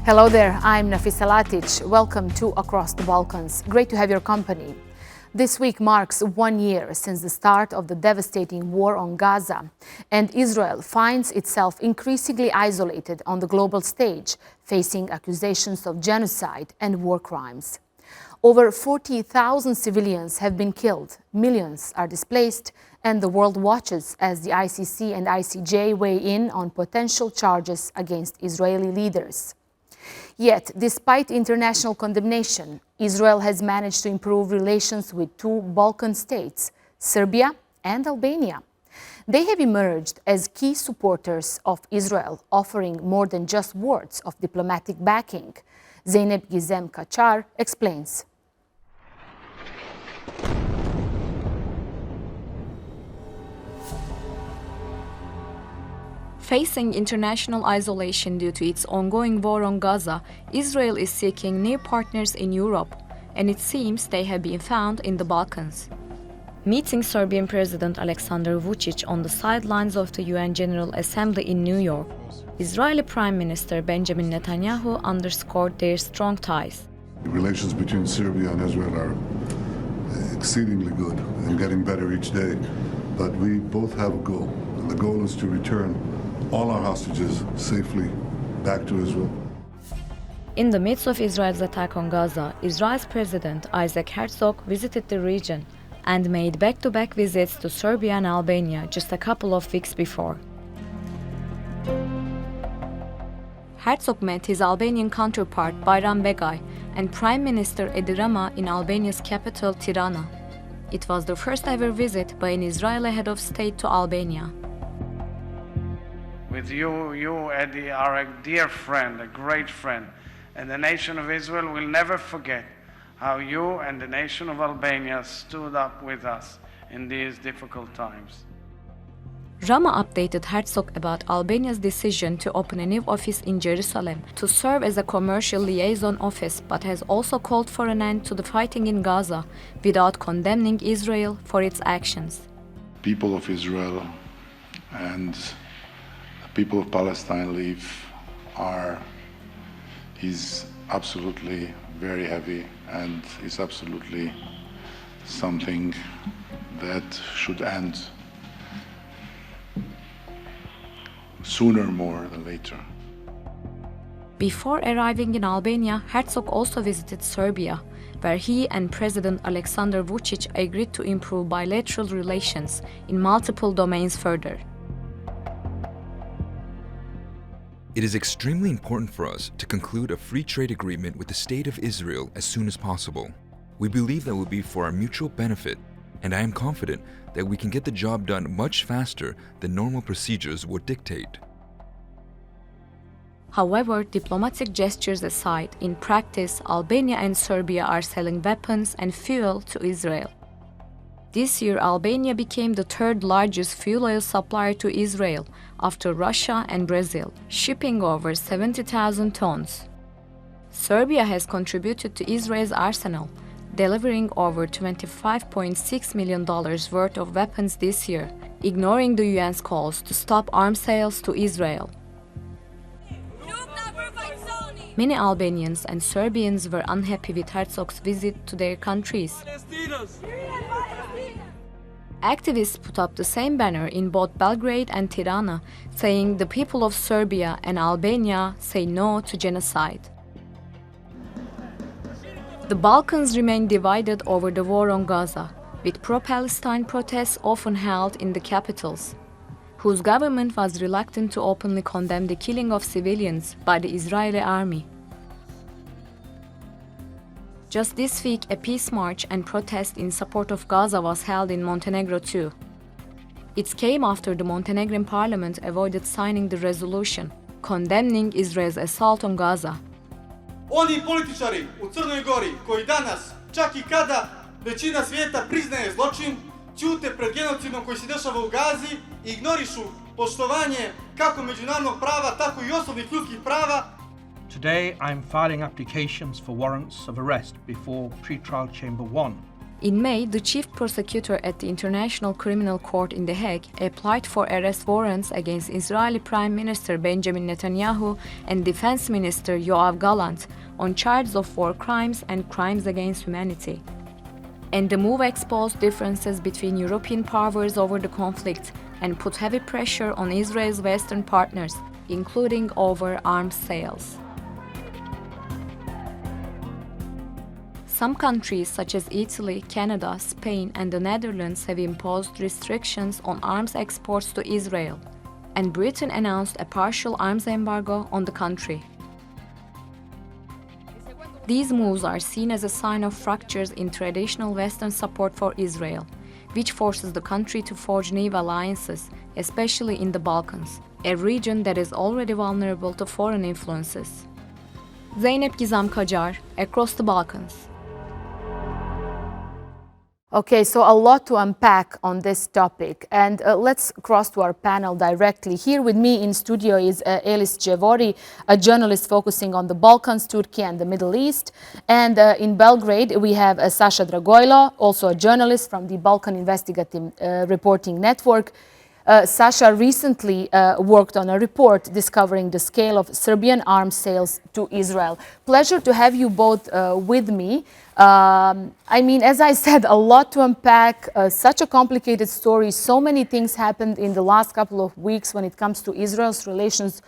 Hello there, I'm Nafisa Latic. Welcome to Across the Balkans. Great to have your company. This week marks 1 year since the start of the devastating war on Gaza, and Israel finds itself increasingly isolated on the global stage, facing accusations of genocide and war crimes. Over 40,000 civilians have been killed, millions are displaced, and the world watches as the ICC and ICJ weigh in on potential charges against Israeli leaders. Yet, despite international condemnation, Israel has managed to improve relations with two Balkan states, Serbia and Albania. They have emerged as key supporters of Israel, offering more than just words of diplomatic backing. Zeynep Gizem Kachar explains. Facing international isolation due to its ongoing war on Gaza, Israel is seeking new partners in Europe, and it seems they have been found in the Balkans. Meeting Serbian President Aleksandar Vučić on the sidelines of the UN General Assembly in New York, Israeli Prime Minister Benjamin Netanyahu underscored their strong ties. The relations between Serbia and Israel are exceedingly good and getting better each day, but we both have a goal, and the goal is to return all our hostages safely back to Israel. In the midst of Israel's attack on Gaza, Israel's President Isaac Herzog visited the region and made back-to-back visits to Serbia and Albania just a couple of weeks before. Herzog met his Albanian counterpart Bayram Begaj and Prime Minister Edi Rama in Albania's capital Tirana. It was the first ever visit by an Israeli head of state to Albania. With you, Eddie, are a dear friend, a great friend, and the nation of Israel will never forget how you and the nation of Albania stood up with us in these difficult times. Rama updated Herzog about Albania's decision to open a new office in Jerusalem to serve as a commercial liaison office, but has also called for an end to the fighting in Gaza without condemning Israel for its actions. People of Israel and people of Palestine is absolutely very heavy, and is absolutely something that should end sooner more than later. Before arriving in Albania, Herzog also visited Serbia, where he and President Aleksandar Vučić agreed to improve bilateral relations in multiple domains further. It is extremely important for us to conclude a free trade agreement with the State of Israel as soon as possible. We believe that will be for our mutual benefit, and I am confident that we can get the job done much faster than normal procedures would dictate. However, diplomatic gestures aside, in practice, Albania and Serbia are selling weapons and fuel to Israel. This year, Albania became the third largest fuel oil supplier to Israel after Russia and Brazil, shipping over 70,000 tons. Serbia has contributed to Israel's arsenal, delivering over $25.6 million worth of weapons this year, ignoring the UN's calls to stop arms sales to Israel. Many Albanians and Serbians were unhappy with Herzog's visit to their countries. Activists put up the same banner in both Belgrade and Tirana, saying the people of Serbia and Albania say no to genocide. The Balkans remain divided over the war on Gaza, with pro-Palestine protests often held in the capitals, whose government was reluctant to openly condemn the killing of civilians by the Israeli army. Just this week, a peace march and protest in support of Gaza was held in Montenegro too. It came after the Montenegrin parliament avoided signing the resolution condemning Israel's assault on Gaza. Oni političari u Crnoj Gori koji danas, čak i kada većina svijeta priznaje zločin, ćute pred genocidom koji se dešava u Gazi i ignorišu poštovanje kako međunarodnog prava, tako i osobnih ljudskih prava. Today I'm filing applications for warrants of arrest before Pre-Trial Chamber 1 In May, the chief prosecutor at the International Criminal Court in The Hague applied for arrest warrants against Israeli Prime Minister Benjamin Netanyahu and Defense Minister Yoav Gallant on charges of war crimes and crimes against humanity. And the move exposed differences between European powers over the conflict and put heavy pressure on Israel's Western partners, including over arms sales. Some countries such as Italy, Canada, Spain and the Netherlands have imposed restrictions on arms exports to Israel, and Britain announced a partial arms embargo on the country. These moves are seen as a sign of fractures in traditional Western support for Israel, which forces the country to forge new alliances, especially in the Balkans, a region that is already vulnerable to foreign influences. Zeynep Gizem Kacar, Across the Balkans. Okay, so a lot to unpack on this topic, and let's cross to our panel directly. Here with me in studio is Elis Gjevori, a journalist focusing on the Balkans, Turkey and the Middle East. And in Belgrade we have Saša Dragojlo, also a journalist from the Balkan Investigative Reporting Network. Saša recently worked on a report discovering the scale of Serbian arms sales to Israel. Pleasure to have you both with me. I mean, as I said, a lot to unpack, such a complicated story. So many things happened in the last couple of weeks when it comes to Israel's relations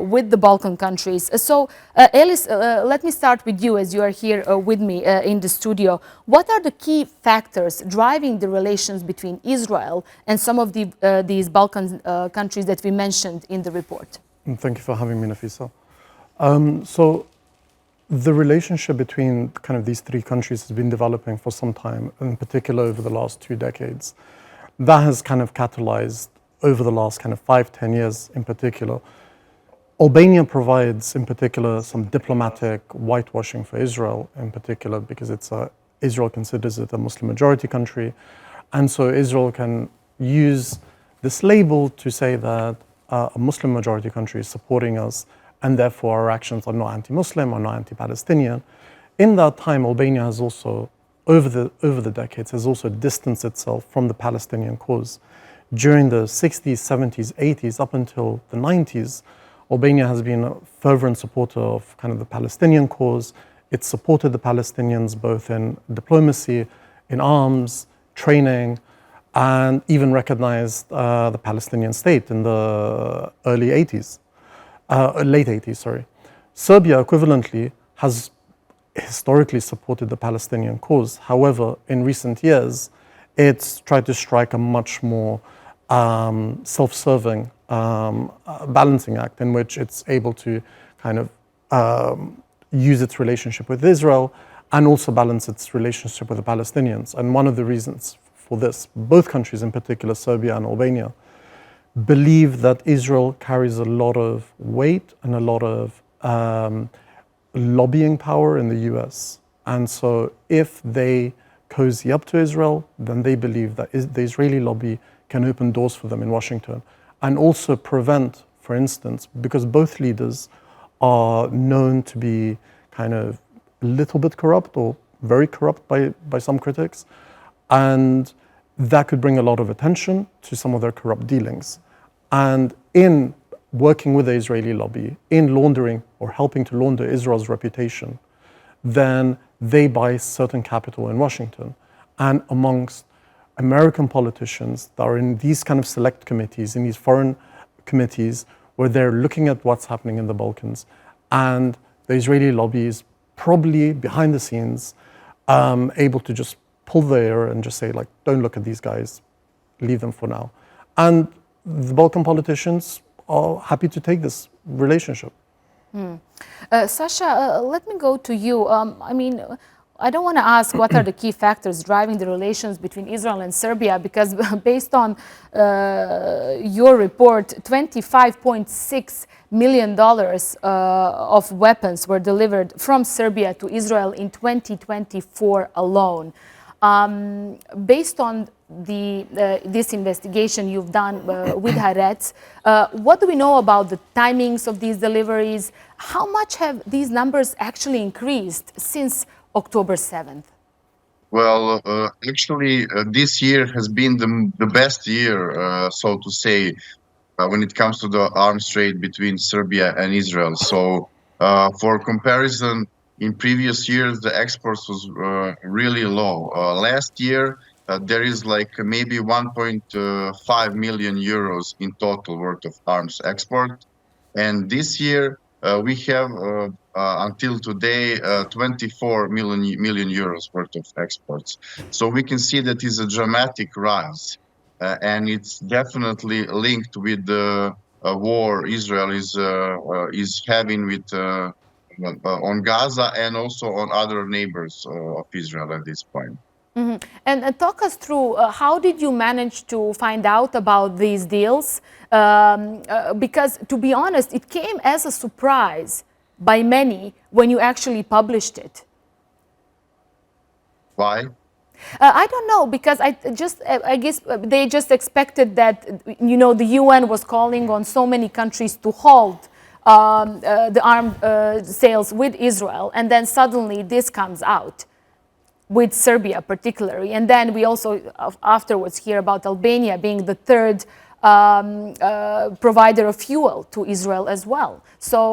with the Balkan countries. So, Elis, let me start with you as you are here with me in the studio. What are the key factors driving the relations between Israel and some of these Balkan countries that we mentioned in the report? Thank you for having me, Nafisa. So, the relationship between kind of these three countries has been developing for some time, in particular over the last 2 decades. That has kind of catalyzed over the last kind of 5-10 years in particular. Albania provides in particular some diplomatic whitewashing for Israel in particular because Israel considers it a Muslim majority country. And so Israel can use this label to say that a Muslim majority country is supporting us and therefore our actions are not anti-Muslim or not anti-Palestinian. In that time, Albania has also, over the decades, has also distanced itself from the Palestinian cause. During the 60s, 70s, 80s, up until the 90s, Albania has been a fervent supporter of kind of the Palestinian cause. It supported the Palestinians both in diplomacy, in arms, training, and even recognized the Palestinian state in the early 80s. Late 80s, sorry. Serbia, equivalently, has historically supported the Palestinian cause. However, in recent years, it's tried to strike a much more self-serving balancing act in which it's able to kind of use its relationship with Israel and also balance its relationship with the Palestinians. And one of the reasons for this, both countries in particular, Serbia and Albania, believe that Israel carries a lot of weight and a lot of lobbying power in the US. And so if they cozy up to Israel, then they believe that the Israeli lobby can open doors for them in Washington and also prevent, for instance, because both leaders are known to be kind of a little bit corrupt or very corrupt by some critics, and that could bring a lot of attention to some of their corrupt dealings. And in working with the Israeli lobby, in laundering or helping to launder Israel's reputation, then they buy certain capital in Washington. And amongst American politicians that are in these kind of select committees, in these foreign committees, where they're looking at what's happening in the Balkans, and the Israeli lobby is probably behind the scenes able to just pull the air and just say, like, don't look at these guys, leave them for now. And the Balkan politicians are happy to take this relationship. Saša, let me go to you. I mean, I don't want to ask what are the key factors driving the relations between Israel and Serbia, because based on your report, $25.6 million of weapons were delivered from Serbia to Israel in 2024 alone. Based on this investigation you've done with Haaretz, what do we know about the timings of these deliveries? How much have these numbers actually increased since October 7th? Well, actually, this year has been the best year, so to say, when it comes to the arms trade between Serbia and Israel. So, for comparison, in previous years, the exports was really low. Last year, there is like maybe 1.5 million euros in total worth of arms export. And this year, we have until today 24 million euros worth of exports. So we can see that is a dramatic rise, and it's definitely linked with the war Israel is having with on Gaza and also on other neighbors of Israel at this point. And talk us through how did you manage to find out about these deals? Because to be honest, it came as a surprise by many when you actually published it. Why? I don't know, because I guess they just expected that, you know, the UN was calling on so many countries to halt the arms sales with Israel, and then suddenly this comes out with Serbia particularly. And then we also afterwards hear about Albania being the third provider of fuel to Israel as well. So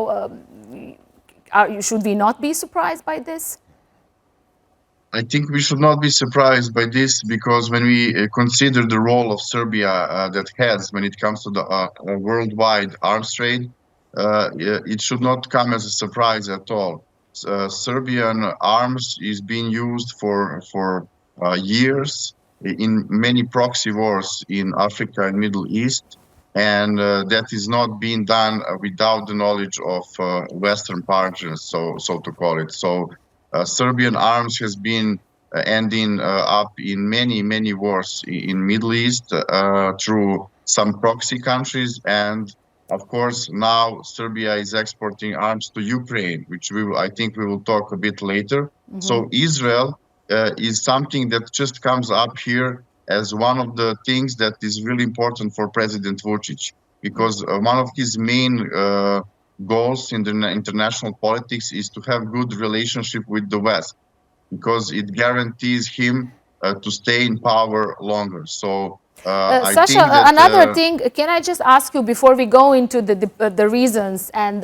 should we not be surprised by this? I think we should not be surprised by this, because when we consider the role of Serbia that has when it comes to the worldwide arms trade, it should not come as a surprise at all. Serbian arms is being used for years in many proxy wars in Africa and Middle East, and that is not being done without the knowledge of Western partners, so to call it. So Serbian arms has been ending up in many wars in Middle East through some proxy countries, and of course now Serbia is exporting arms to Ukraine, which I think we will talk a bit later. So Israel is something that just comes up here as one of the things that is really important for President Vučić, because one of his main goals in the international politics is to have good relationship with the West, because it guarantees him to stay in power longer. So I Sasha, think that, another thing, can I just ask you before we go into the reasons and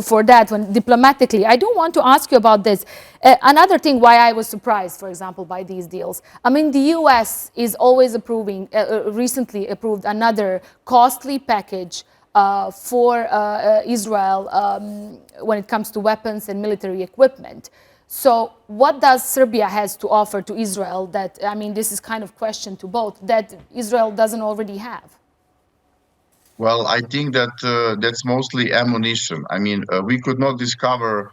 for that one diplomatically? I do want to ask you about this. Another thing why I was surprised, for example, by these deals. I mean, the U.S. is always approving, recently approved another costly package for Israel when it comes to weapons and military equipment. So what does Serbia has to offer to Israel that, I mean, this is kind of question to both, that Israel doesn't already have? well, I think that that's mostly ammunition. I mean, we could not discover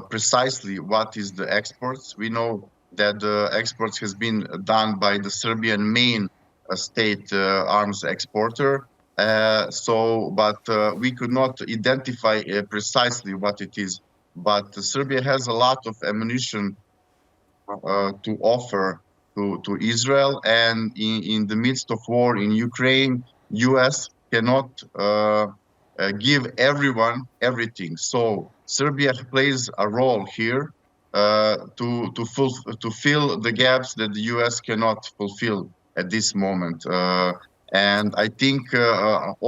precisely what is the exports. We know that the exports has been done by the Serbian main state arms exporter. But we could not identify precisely what it is. But Serbia has a lot of ammunition to offer to Israel, and in the midst of war in Ukraine, U.S. cannot give everyone everything. So Serbia plays a role here to fill the gaps that the U.S. cannot fulfill at this moment. And I think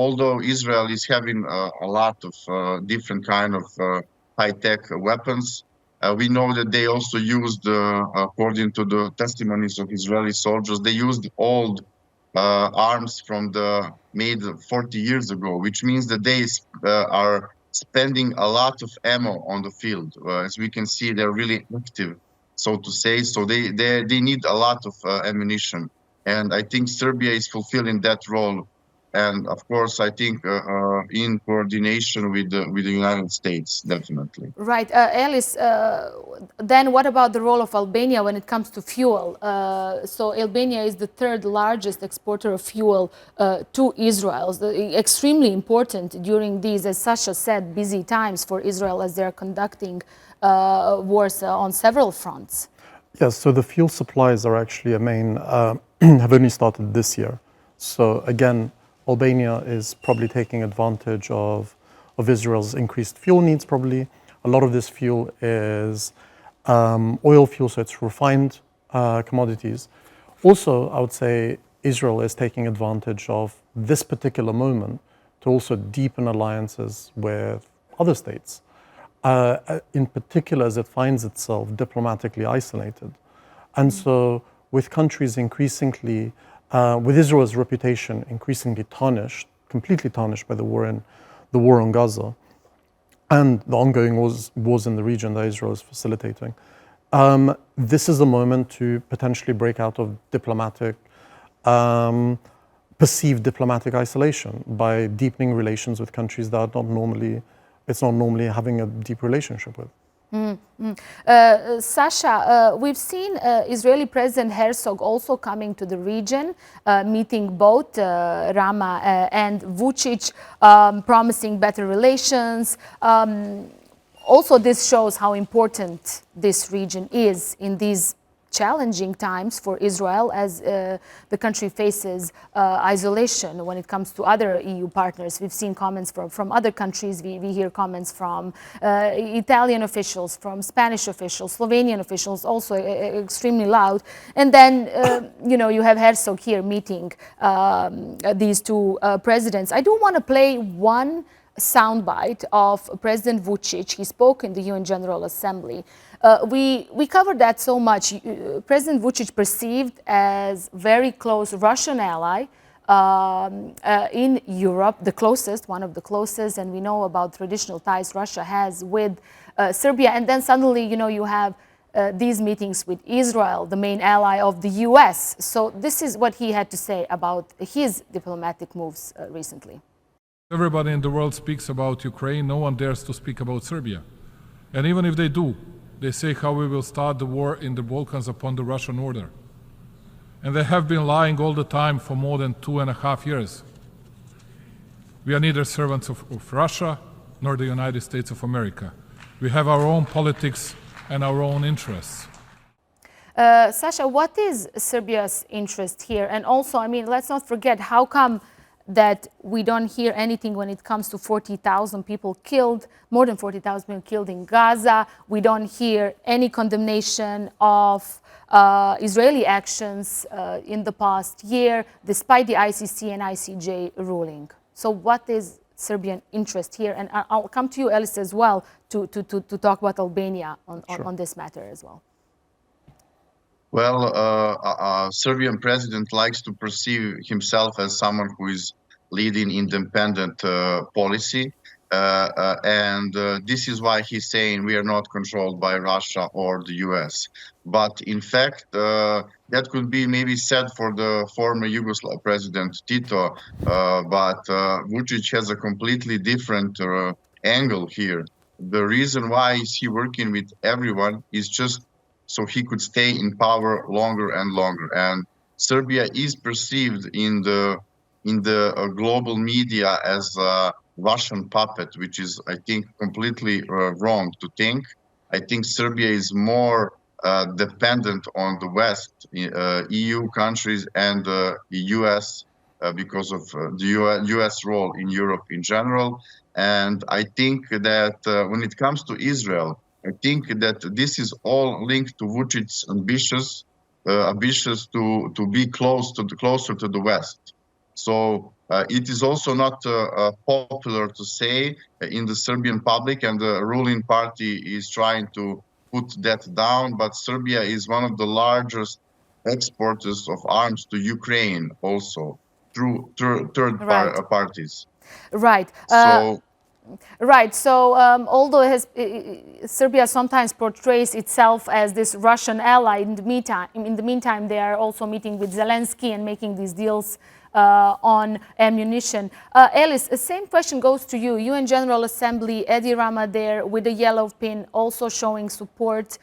although Israel is having a lot of different kind of high-tech weapons, we know that they also used, according to the testimonies of Israeli soldiers, they used old arms from made 40 years ago, which means that they are spending a lot of ammo on the field. As we can see, they're really active, so to say. So they need a lot of ammunition. And I think Serbia is fulfilling that role. And of course, I think in coordination with the United States, definitely. Right. Alice, then what about the role of Albania when it comes to fuel? So Albania is the third largest exporter of fuel to Israel. Extremely important during these, as Sasha said, busy times for Israel as they're conducting wars on several fronts. Yes, so the fuel supplies are actually a main, have only started this year. So again, Albania is probably taking advantage of Israel's increased fuel needs probably. A lot of this fuel is oil fuel, so it's refined commodities. Also, I would say Israel is taking advantage of this particular moment to also deepen alliances with other states, in particular as it finds itself diplomatically isolated. And so with countries increasingly, with Israel's reputation increasingly tarnished, completely tarnished by the war on Gaza, and the ongoing wars in the region that Israel is facilitating, this is a moment to potentially break out of perceived diplomatic isolation by deepening relations with countries that it's not normally having a deep relationship with. Sasha, we've seen Israeli President Herzog also coming to the region, meeting both Rama and Vučić, promising better relations. Also, this shows how important this region is in these challenging times for Israel as the country faces isolation when it comes to other EU partners. We've seen comments from other countries. We hear comments from Italian officials, from Spanish officials, Slovenian officials, also extremely loud. And then, you have Herzog here meeting these two presidents. I do want to play one soundbite of President Vučić. He spoke in the UN General Assembly. We covered that so much. President Vučić perceived as very close Russian ally in Europe, the closest, one of the closest, and we know about traditional ties Russia has with Serbia. And then suddenly, you have these meetings with Israel, the main ally of the US. So this is what he had to say about his diplomatic moves recently. Everybody in the world speaks about Ukraine. No one dares to speak about Serbia. And even if they do, they say how we will start the war in the Balkans upon the Russian order. And they have been lying all the time for more than 2.5 years. We are neither servants of Russia nor the United States of America. We have our own politics and our own interests. Sasha, what is Serbia's interest here? And also, let's not forget, how come that we don't hear anything when it comes to 40,000 people killed, more than 40,000 people killed in Gaza? We don't hear any condemnation of Israeli actions in the past year, despite the ICC and ICJ ruling. So what is Serbian interest here? And I'll come to you, Elis, as well, to talk about Albania on this matter as well. Well, Serbian president likes to perceive himself as someone who is leading independent policy. And this is why he's saying we are not controlled by Russia or the US. But in fact, that could be maybe said for the former Yugoslav president Tito, but Vučić has a completely different angle here. The reason why is he working with everyone is just so he could stay in power longer and longer. And Serbia is perceived in the global media as a Russian puppet, which is, I think, completely wrong to think. I think Serbia is more dependent on the West, EU countries and the US because of the US role in Europe in general. And I think that when it comes to Israel, I think that this is all linked to Vučić's ambitions to be closer to the West. So it is also not popular to say in the Serbian public, and the ruling party is trying to put that down. But Serbia is one of the largest exporters of arms to Ukraine, also through third parties. Right. Right. So although Serbia sometimes portrays itself as this Russian ally, in the meantime, they are also meeting with Zelensky and making these deals on ammunition. Elis, the same question goes to you. UN General Assembly, Edi Rama there with a yellow pin, also showing support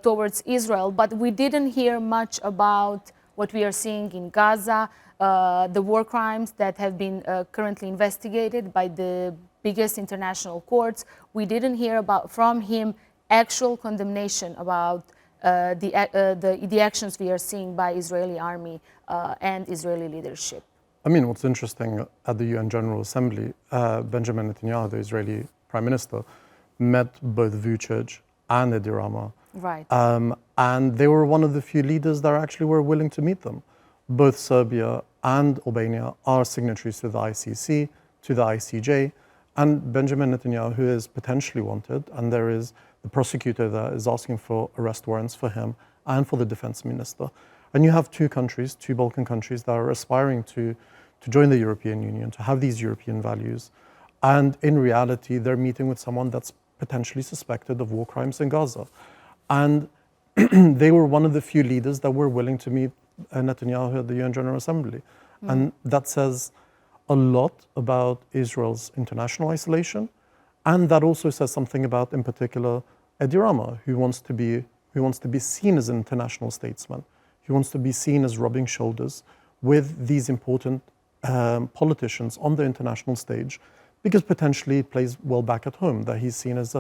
towards Israel. But we didn't hear much about what we are seeing in Gaza, the war crimes that have been currently investigated by the biggest international courts. We didn't hear from him actual condemnation about the actions we are seeing by Israeli army and Israeli leadership. What's interesting, at the UN General Assembly, Benjamin Netanyahu, the Israeli Prime Minister, met both Vučić and Edi Rama. Right. And they were one of the few leaders that actually were willing to meet them. Both Serbia and Albania are signatories to the ICC, to the ICJ, and Benjamin Netanyahu is potentially wanted, and there is the prosecutor that is asking for arrest warrants for him and for the defense minister. And you have two countries, two Balkan countries, that are aspiring to join the European Union, to have these European values. And in reality, they're meeting with someone that's potentially suspected of war crimes in Gaza. And they were one of the few leaders that were willing to meet Netanyahu at the UN General Assembly. And that says a lot about Israel's international isolation. And that also says something about, in particular, Edi Rama, who wants to be seen as an international statesman. He wants to be seen as rubbing shoulders with these important politicians on the international stage, because potentially it plays well back at home, that he's seen as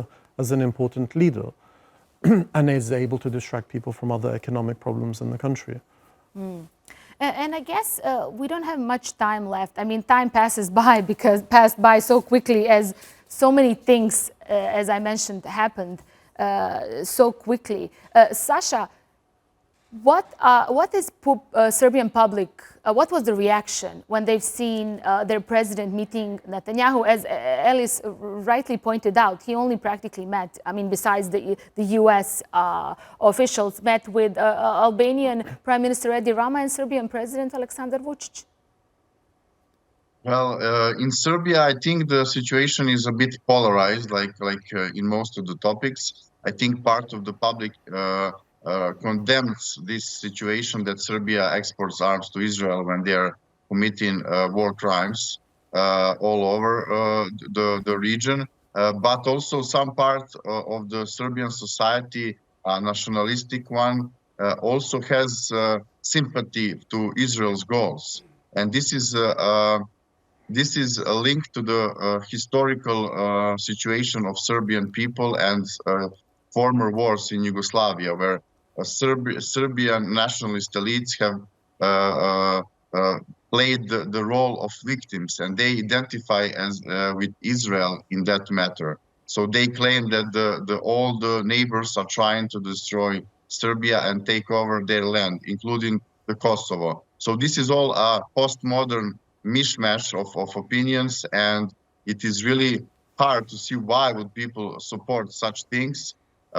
an important leader and is able to distract people from other economic problems in the country. And I guess we don't have much time left. I mean, time passed by so quickly, as so many things, as I mentioned, happened so quickly. Sasha, what is Serbian public? What was the reaction when they've seen their president meeting Netanyahu? As Ellis rightly pointed out, he only practically met, I mean, besides the US officials, met with Albanian Prime Minister Edi Rama and Serbian President Aleksandar Vučić. Well, in Serbia, I think the situation is a bit polarized, like in most of the topics. I think part of the public condemns this situation that Serbia exports arms to Israel when they are committing war crimes all over the region. But also some part of the Serbian society, nationalistic one, also has sympathy to Israel's goals. And this is a link to the historical situation of Serbian people and former wars in Yugoslavia, where Serbian nationalist elites have played the role of victims, and they identify as with Israel in that matter. So they claim that all the neighbors are trying to destroy Serbia and take over their land, including the Kosovo. So this is all a postmodern mishmash of opinions, and it is really hard to see why would people support such things.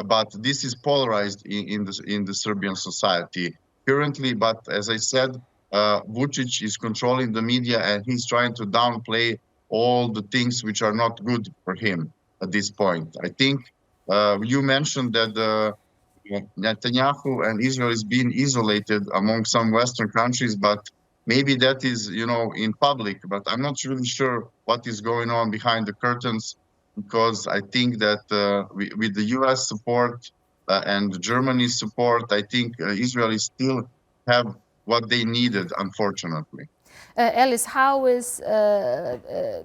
But this is polarized in the Serbian society currently. But as I said, Vučić is controlling the media, and he's trying to downplay all the things which are not good for him at this point. I think you mentioned that Netanyahu and Israel is being isolated among some Western countries, but maybe that is, in public. But I'm not really sure what is going on behind the curtains, because I think that with the US support and Germany's support, I think Israelis still have what they needed, unfortunately. Ellis, how is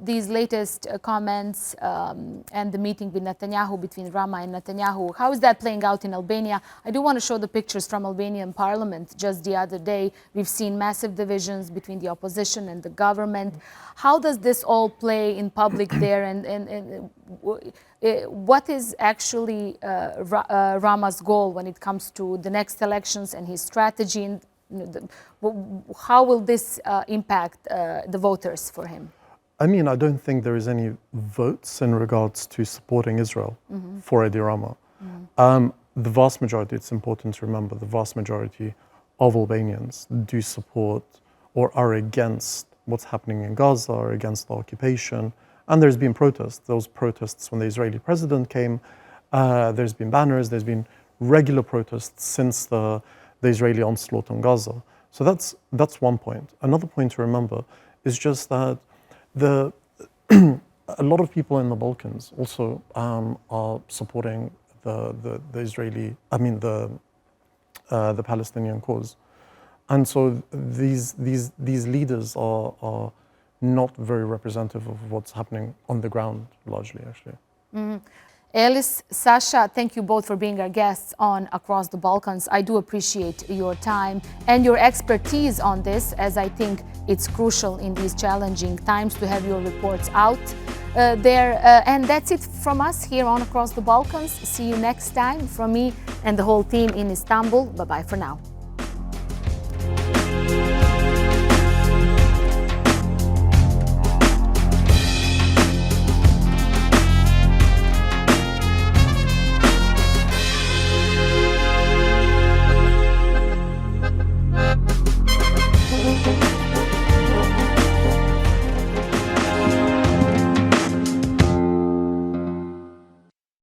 these latest comments and the meeting with Netanyahu, between Rama and Netanyahu, how is that playing out in Albania? I do want to show the pictures from Albanian parliament. Just the other day, we've seen massive divisions between the opposition and the government. How does this all play in public there, and what is actually Rama's goal when it comes to the next elections and his strategy? And how will this impact the voters for him? I mean, I don't think there is any votes in regards to supporting Israel for Edi Rama. The vast majority, it's important to remember, the vast majority of Albanians do support or are against what's happening in Gaza, or against the occupation. And there's been protests. Those protests when the Israeli president came, there's been banners, there's been regular protests since the Israeli onslaught on Gaza. So that's one point. Another point to remember is just that a lot of people in the Balkans also are supporting the Israeli, the Palestinian cause. And so these leaders are not very representative of what's happening on the ground, largely, actually. Ellis, Sasha, thank you both for being our guests on Across the Balkans. I do appreciate your time and your expertise on this, as I think it's crucial in these challenging times to have your reports out. there. And that's it from us here on Across the Balkans. See you next time from me and the whole team in Istanbul. Bye-bye for now. Thank you.